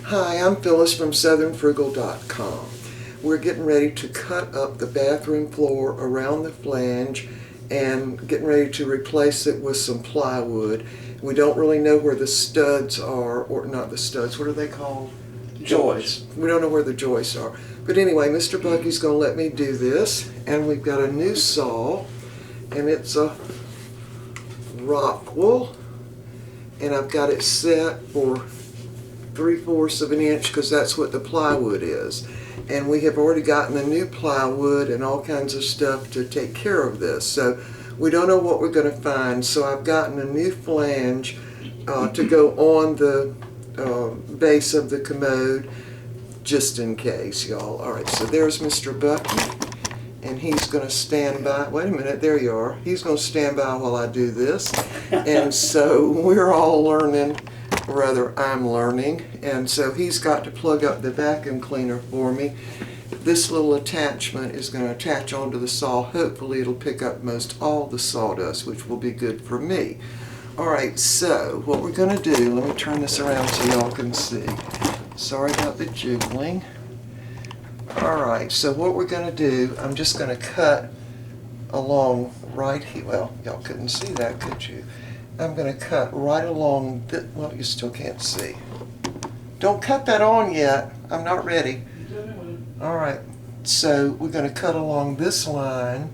Hi, I'm Phyllis from southernfrugal.com. We're getting ready to cut up the bathroom floor around the flange and getting ready to replace it with some plywood. We don't really know where the studs are, or not the studs, what are they called? Joists. We don't know where the joists are. But anyway, Mr. Bucky's going to let me do this, and we've got a new saw, and it's a Rockwell, and I've got it set for 3/4 of an inch because that's what the plywood is. And we have already gotten the new plywood and all kinds of stuff to take care of this. So we don't know what we're going to find. So I've gotten a new flange to go on the base of the commode just in case, y'all. Alright, so there's Mr. Bucky. And he's going to stand by. Wait a minute, there you are. He's going to stand by while I do this. And so we're all learning, rather I'm learning. And so he's got to plug up the vacuum cleaner for me. This little attachment is going to attach onto the saw. Hopefully it'll pick up most all the sawdust, which will be good for me. Alright, so what we're going to do, let me turn this around so y'all can see. Sorry about the jiggling. Alright, so what we're going to do, I'm just going to cut along right here. Well, y'all couldn't see that, could you? I'm going to cut right along this. Well, you still can't see. Don't cut that on yet. I'm not ready. Alright, so we're going to cut along this line,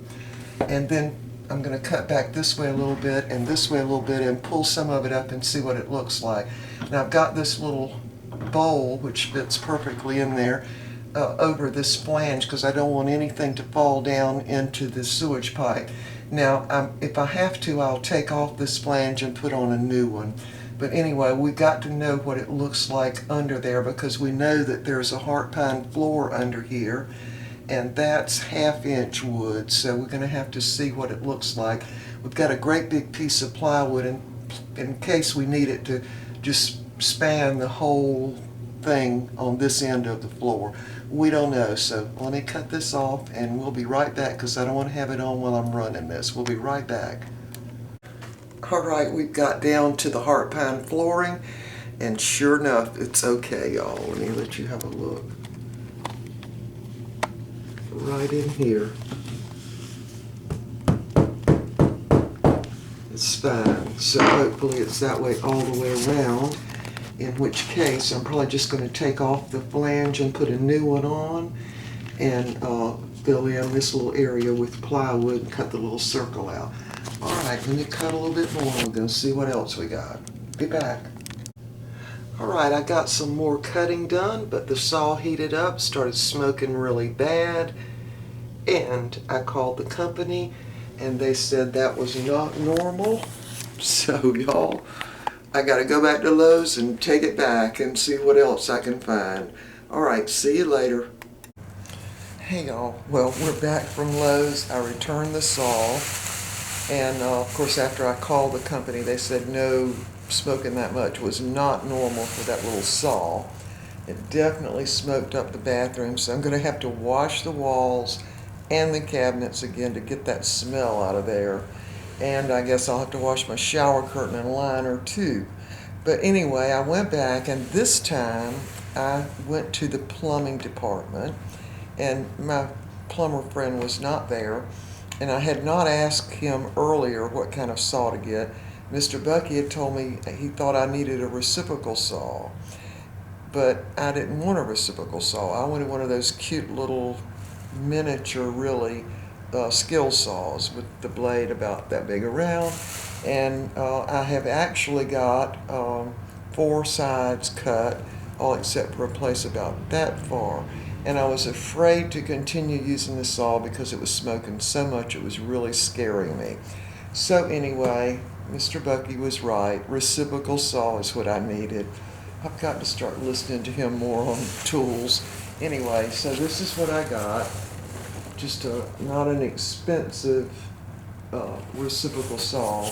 and then I'm going to cut back this way a little bit and this way a little bit and pull some of it up and see what it looks like. Now I've got this little bowl which fits perfectly in there over this flange because I don't want anything to fall down into the sewage pipe. Now if I have to, I'll take off this flange and put on a new one. But anyway, we got to know what it looks like under there because we know that there's a heart pine floor under here, and that's 1/2 inch wood, so we're going to have to see what it looks like. We've got a great big piece of plywood in case we need it to just span the whole thing on this end of the floor. We don't know, so let me cut this off and we'll be right back because I don't want to have it on while I'm running this. We'll be right back. Alright, we've got down to the heart pine flooring, and sure enough, it's okay, y'all. Let me let you have a look. Right in here. It's fine. So hopefully it's that way all the way around, in which case I'm probably just going to take off the flange and put a new one on and fill in this little area with plywood and cut the little circle out. Alright, let me cut a little bit more. We're going to see what else we got. Be back. Alright, I got some more cutting done, but the saw heated up, started smoking really bad, and I called the company and they said that was not normal. So y'all, I got to go back to Lowe's and take it back and see what else I can find. Alright, see you later. Hey y'all, well, we're back from Lowe's. I returned the saw, and of course after I called the company they said no, smoking that much was not normal for that little saw. It definitely smoked up the bathroom, so I'm going to have to wash the walls and the cabinets again to get that smell out of there. And I guess I'll have to wash my shower curtain and liner too. But anyway, I went back, and this time I went to the plumbing department, and my plumber friend was not there, and I had not asked him earlier what kind of saw to get. Mr. Bucky had told me he thought I needed a reciprocal saw, but I didn't want a reciprocal saw. I wanted one of those cute little miniature, really, skill saws with the blade about that big around. And I have actually got 4 sides cut, all except for a place about that far. And I was afraid to continue using the saw because it was smoking so much it was really scaring me. So anyway, Mr. Bucky was right. Reciprocal saw is what I needed. I've got to start listening to him more on tools. Anyway, so this is what I got. Just not an expensive reciprocal saw,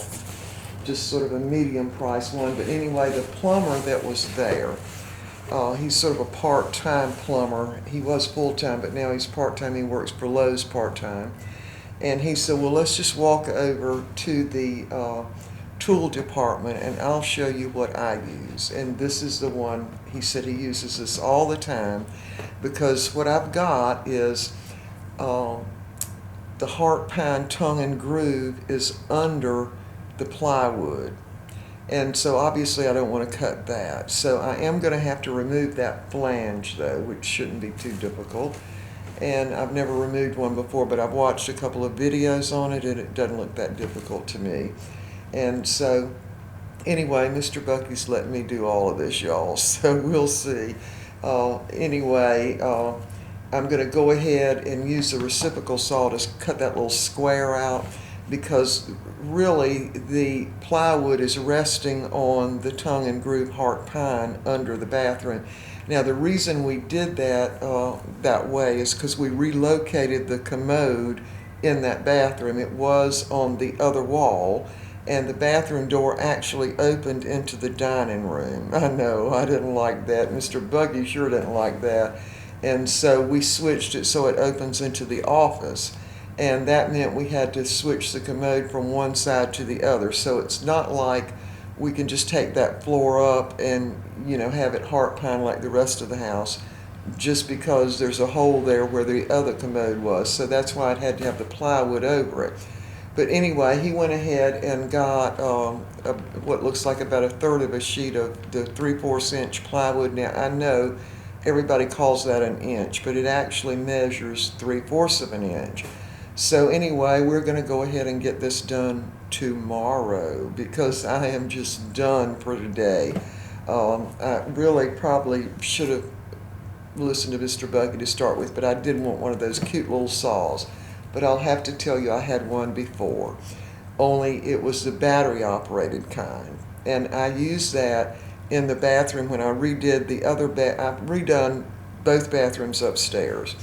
just sort of a medium price one. But anyway, the plumber that was there, he's sort of a part-time plumber. He was full-time, but now he's part-time. He works for Lowe's part-time. And he said, well, let's just walk over to the tool department, and I'll show you what I use. And this is the one, he said he uses this all the time, because what I've got is the heart pine tongue and groove is under the plywood. And so obviously I don't want to cut that. So I am going to have to remove that flange though, which shouldn't be too difficult. And I've never removed one before, but I've watched a couple of videos on it and it doesn't look that difficult to me. And so anyway, Mr. Bucky's letting me do all of this, y'all, so we'll see. Anyway, I'm going to go ahead and use the reciprocal saw to cut that little square out, because really the plywood is resting on the tongue and groove heart pine under the bathroom. Now the reason we did that that way is because we relocated the commode in that bathroom. It was on the other wall, and the bathroom door actually opened into the dining room. I know, I didn't like that. Mr. Buggy sure didn't like that. And so we switched it so it opens into the office. And that meant we had to switch the commode from one side to the other. So it's not like we can just take that floor up and, you know, have it heart pine like the rest of the house, just because there's a hole there where the other commode was. So that's why it had to have the plywood over it. But anyway, he went ahead and got what looks like about 1/3 of a sheet of the 3/4 inch plywood. Now I know everybody calls that an inch, but it actually measures 3/4 of an inch. So anyway, we're going to go ahead and get this done tomorrow, because I am just done for today. I really probably should have listened to Mr. Bucky to start with, but I did want one of those cute little saws. But I'll have to tell you, I had one before, only it was the battery operated kind. And I used that in the bathroom when I redid the other I've redone both bathrooms upstairs.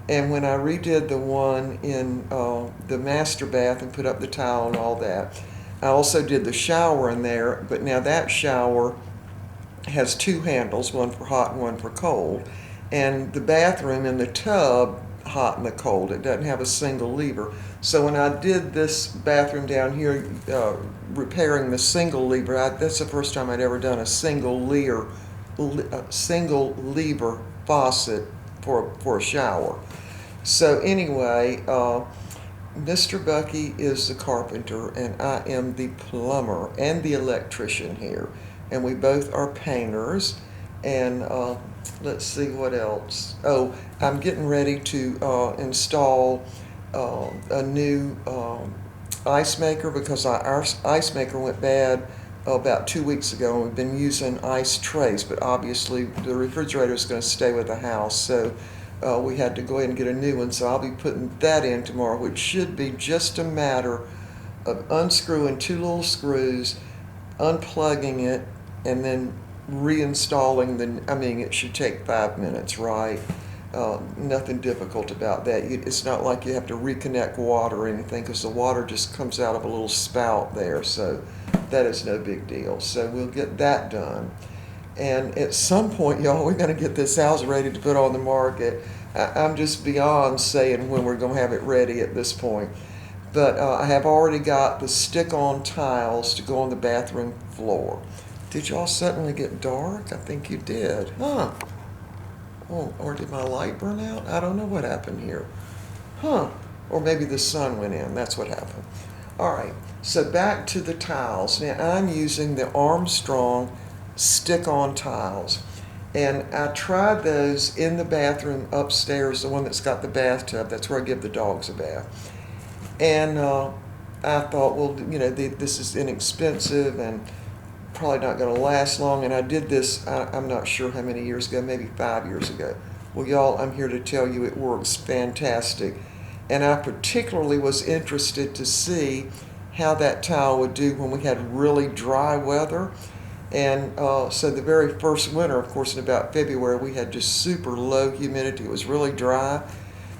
And when I redid the one in the master bath and put up the tile and all that, I also did the shower in there, but now that shower has 2 handles, one for hot and one for cold. And the bathroom and the tub, hot and the cold, it doesn't have a single lever. So when I did this bathroom down here, repairing the single lever, that's the first time I'd ever done a single lever faucet for a shower. So anyway, Mr. Bucky is the carpenter and I am the plumber and the electrician here, and we both are painters. And let's see what else. Oh, I'm getting ready to install a new ice maker, because our ice maker went bad about 2 weeks ago, and we've been using ice trays, but obviously the refrigerator is going to stay with the house, so we had to go ahead and get a new one. So I'll be putting that in tomorrow, which should be just a matter of unscrewing 2 little screws, unplugging it, and then reinstalling it should take 5 minutes, right? Nothing difficult about that. It's not like you have to reconnect water or anything, because the water just comes out of a little spout there, so that is no big deal. So we'll get that done. And at some point, y'all, we're going to get this house ready to put on the market. I'm just beyond saying when we're going to have it ready at this point. But I have already got the stick-on tiles to go on the bathroom floor. Did y'all suddenly get dark? I think you did. Huh. Oh, or did my light burn out? I don't know what happened here. Huh. Or maybe the sun went in. That's what happened. All right. So back to the tiles. Now I'm using the Armstrong stick-on tiles. And I tried those in the bathroom upstairs, the one that's got the bathtub. That's where I give the dogs a bath. And I thought, well, you know, this is inexpensive and probably not going to last long. And I did this, I'm not sure how many years ago, maybe 5 years ago. Well, y'all, I'm here to tell you it works fantastic. And I particularly was interested to see how that tile would do when we had really dry weather. And so the very first winter, of course, in about February, we had just super low humidity. It was really dry.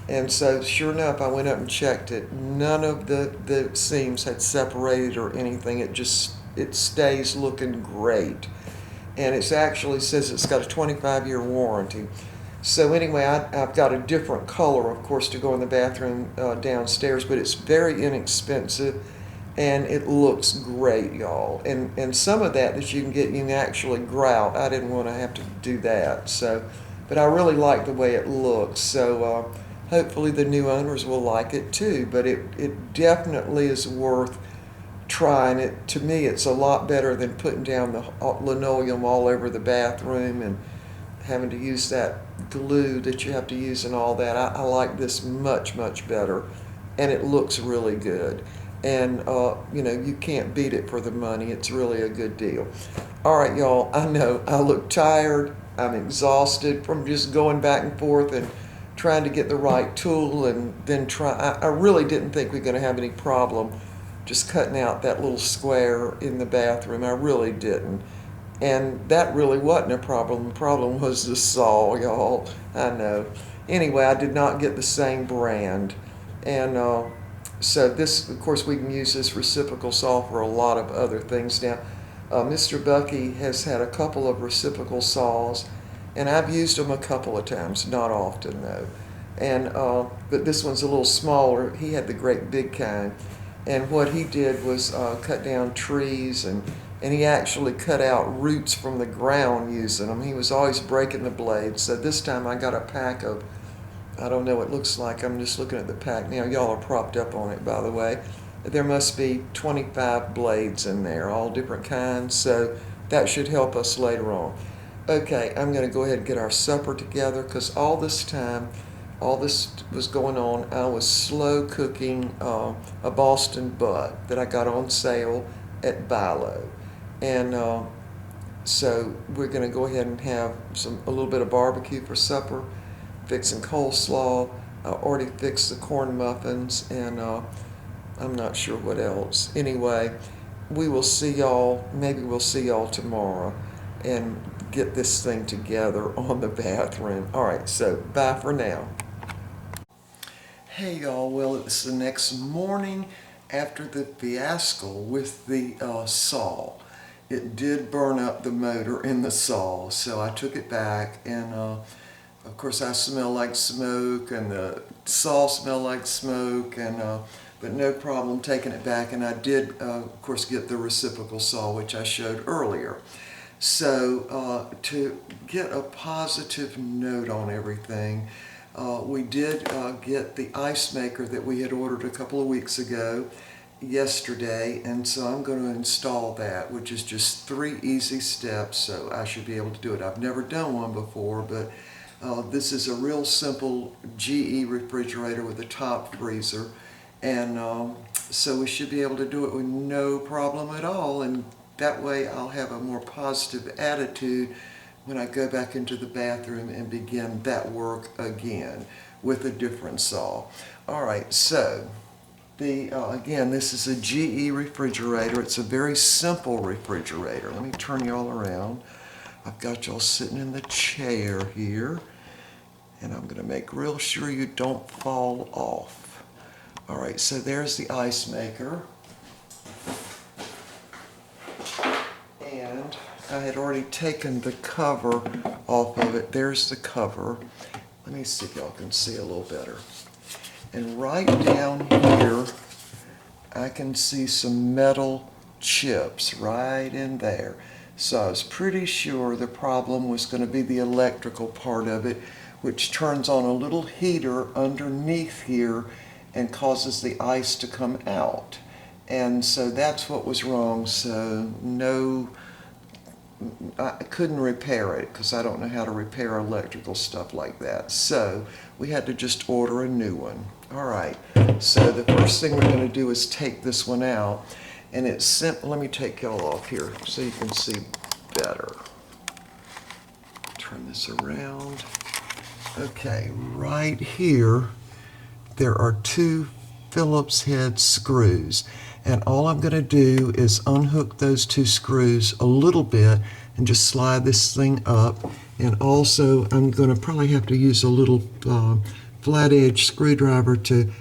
And so sure enough, I went up and checked it. None of the seams had separated or anything. It stays looking great. And it actually says it's got a 25-year warranty. So anyway, I've got a different color, of course, to go in the bathroom downstairs, but it's very inexpensive. and it looks great, y'all. And some of that you can actually grout. I didn't want to have to do that, so, but I really like the way it looks. So hopefully the new owners will like it too. But it definitely is worth trying it. To me, it's a lot better than putting down the linoleum all over the bathroom and having to use that glue that you have to use and all that. I like this much, much better, and it looks really good. And, you can't beat it for the money. It's really a good deal. All right, y'all, I know I look tired. I'm exhausted from just going back and forth and trying to get the right tool and then I really didn't think we were going to have any problem just cutting out that little square in the bathroom. I really didn't. And that really wasn't a problem. The problem was the saw, y'all. I know. Anyway, I did not get the same brand. And so this, of course, we can use this reciprocal saw for a lot of other things now. Mr. Bucky has had a couple of reciprocal saws, and I've used them a couple of times, not often though. And but this one's a little smaller. He had the great big kind. And what he did was cut down trees, and he actually cut out roots from the ground using them. He was always breaking the blades. So this time I got a pack of, I don't know what it looks like. I'm just looking at the pack now. Y'all are propped up on it, by the way. There must be 25 blades in there, all different kinds. So that should help us later on. Okay, I'm going to go ahead and get our supper together, because all this time, all this was going on, I was slow cooking a Boston butt that I got on sale at Bilo. And so we're going to go ahead and have a little bit of barbecue for supper, fixing coleslaw. I already fixed the corn muffins, and I'm not sure what else. Anyway, we will see y'all, maybe we'll see y'all tomorrow and get this thing together on the bathroom. All right, so bye for now. Hey y'all, well, it's the next morning after the fiasco with the saw. It did burn up the motor in the saw, so I took it back, and of course I smell like smoke, and the saw smelled like smoke, and but no problem taking it back. And I did, of course, get the reciprocal saw, which I showed earlier. So to get a positive note on everything, we did get the ice maker that we had ordered a couple of weeks ago yesterday, and so I'm going to install that, which is just 3 easy steps, so I should be able to do it. I've never done one before, but this is a real simple GE refrigerator with a top freezer, and so we should be able to do it with no problem at all, and that way I'll have a more positive attitude when I go back into the bathroom and begin that work again with a different saw. All right, so again, this is a GE refrigerator. It's a very simple refrigerator. Let me turn you all around. I've got y'all sitting in the chair here, and I'm going to make real sure you don't fall off. All right, so there's the ice maker. And I had already taken the cover off of it. There's the cover. Let me see if y'all can see a little better. And right down here, I can see some metal chips right in there. So I was pretty sure the problem was going to be the electrical part of it, which turns on a little heater underneath here and causes the ice to come out. And so that's what was wrong. So no, I couldn't repair it because I don't know how to repair electrical stuff like that. So we had to just order a new one. All right, so the first thing we're going to do is take this one out, and it's simple. Let me take y'all off here so you can see better. Turn this around. Okay, right here there are 2 Phillips head screws, and all I'm going to do is unhook those 2 screws a little bit and just slide this thing up. And also I'm going to probably have to use a little flat edge screwdriver to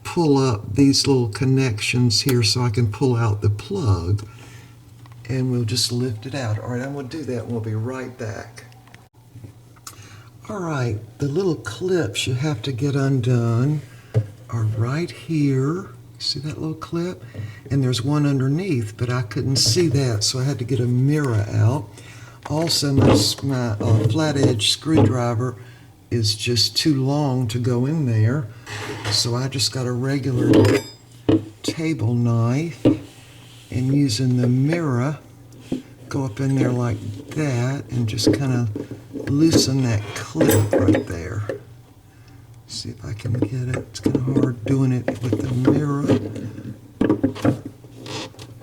pull up these little connections here so I can pull out the plug, and we'll just lift it out. All right, I'm going to do that and we'll be right back. All right, the little clips you have to get undone are right here. See that little clip? And there's one underneath, but I couldn't see that, so I had to get a mirror out. Also, my flat edge screwdriver is just too long to go in there, so I just got a regular table knife, and using the mirror, go up in there like that and just kind of loosen that clip right there. See if I can get it. It's kind of hard doing it with the mirror.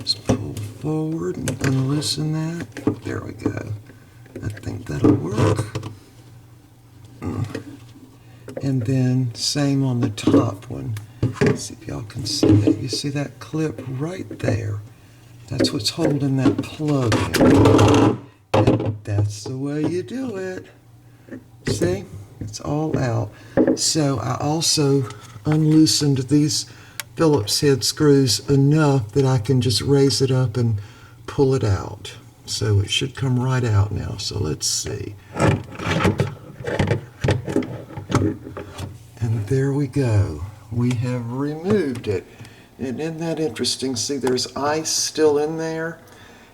Just pull forward and unloosen that. There we go. I think that'll work. And then same on the top one. Let's see if y'all can see that. You see that clip right there? That's what's holding that plug in. And that's the way you do it. See? It's all out. So I also unloosened these Phillips head screws enough that I can just raise it up and pull it out. So it should come right out now. So let's see. And there we go. We have removed it. And isn't that interesting? See, there's ice still in there.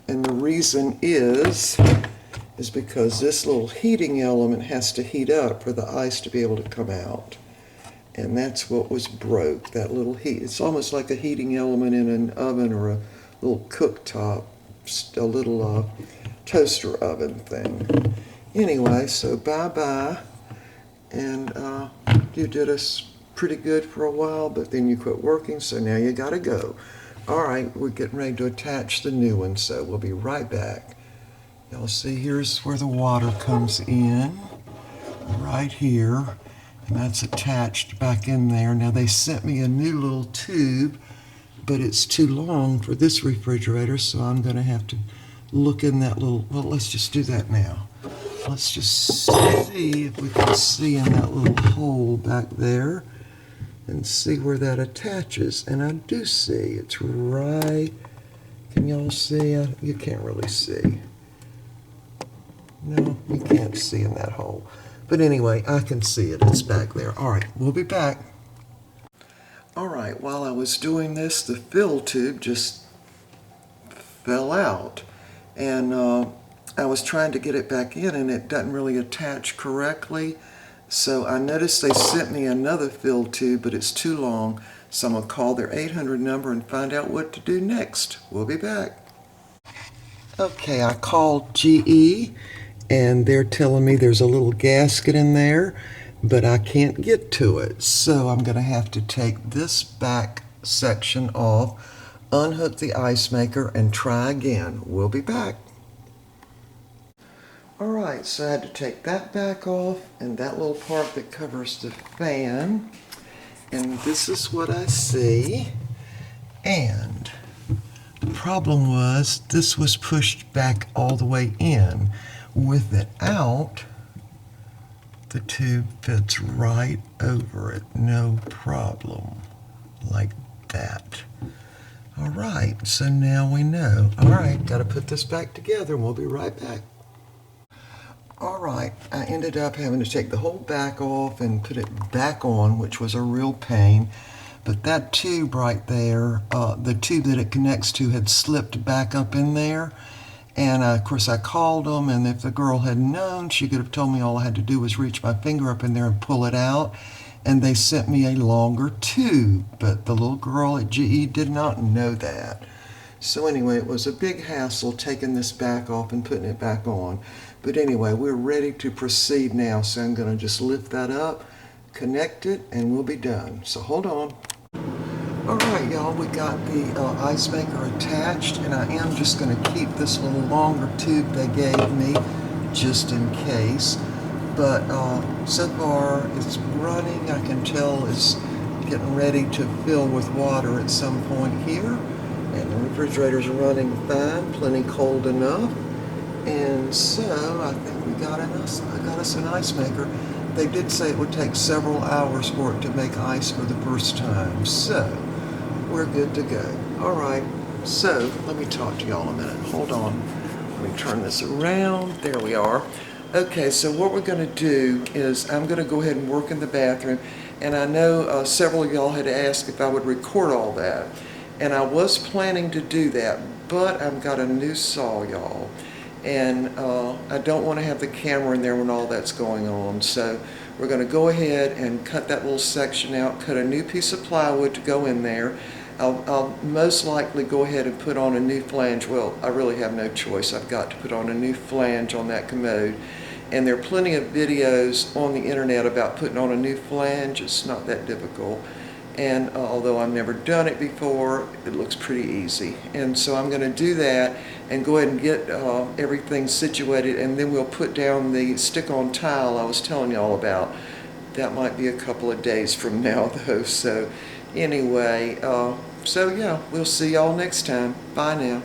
And the reason is because this little heating element has to heat up for the ice to be able to come out. And that's what was broke, that little heat. It's almost like a heating element in an oven or a little cooktop, a little toaster oven thing. Anyway, so bye-bye. And you did us pretty good for a while, but then you quit working, so now you gotta go. All right, we're getting ready to attach the new one, so we'll be right back. Y'all see, here's where the water comes in, right here, and that's attached back in there. Now they sent me a new little tube, but it's too long for this refrigerator, so I'm gonna have to look in that little, well, let's just do that now. Let's just see if we can see in that little hole back there and see where that attaches. And I do see, it's right, can y'all see? You can't really see. No, you can't see in that hole. But anyway, I can see it. It's back there. All right, we'll be back. All right, while I was doing this, the fill tube just fell out. And I was trying to get it back in, and it doesn't really attach correctly. So I noticed they sent me another fill tube, but it's too long. So I'm going to call their 800 number and find out what to do next. We'll be back. Okay, I called GE. And they're telling me there's a little gasket in there, but I can't get to it. So I'm going to have to take this back section off, unhook the ice maker, and try again. We'll be back. All right, so I had to take that back off and that little part that covers the fan. And this is what I see. And the problem was this was pushed back all the way in. With it out, the tube fits right over it, no problem, like that. All right, so now we know. All right, got to put this back together, and we'll be right back. All right, I ended up having to take the whole back off and put it back on, which was a real pain. But that tube right there, the tube that it connects to had slipped back up in there. And of course I called them, and if the girl had known, she could have told me all I had to do was reach my finger up in there and pull it out. And they sent me a longer tube, but the little girl at GE did not know that. So anyway, it was a big hassle taking this back off and putting it back on. But anyway, we're ready to proceed now, so I'm going to just lift that up, connect it, and we'll be done. So hold on. All right, y'all, we got the ice maker attached, and I am just going to keep this little longer tube they gave me just in case. But so far it's running. I can tell it's getting ready to fill with water at some point here. And the refrigerator's running fine, plenty cold enough. And so I think I got us an ice maker. They did say it would take several hours for it to make ice for the first time. So we're good to go. All right, so let me talk to y'all a minute. Hold on. Let me turn this around. There we are. Okay, so what we're going to do is I'm going to go ahead and work in the bathroom. And I know several of y'all had asked if I would record all that. And I was planning to do that, but I've got a new saw, y'all. And I don't want to have the camera in there when all that's going on. So we're going to go ahead and cut that little section out, cut a new piece of plywood to go in there. I'll most likely go ahead and put on a new flange. Well, I really have no choice. I've got to put on a new flange on that commode. And there are plenty of videos on the internet about putting on a new flange. It's not that difficult. And although I've never done it before, it looks pretty easy. And so I'm going to do that and go ahead and get everything situated, and then we'll put down the stick-on tile I was telling you all about. That might be a couple of days from now, though. So anyway, so yeah, we'll see y'all next time. Bye now.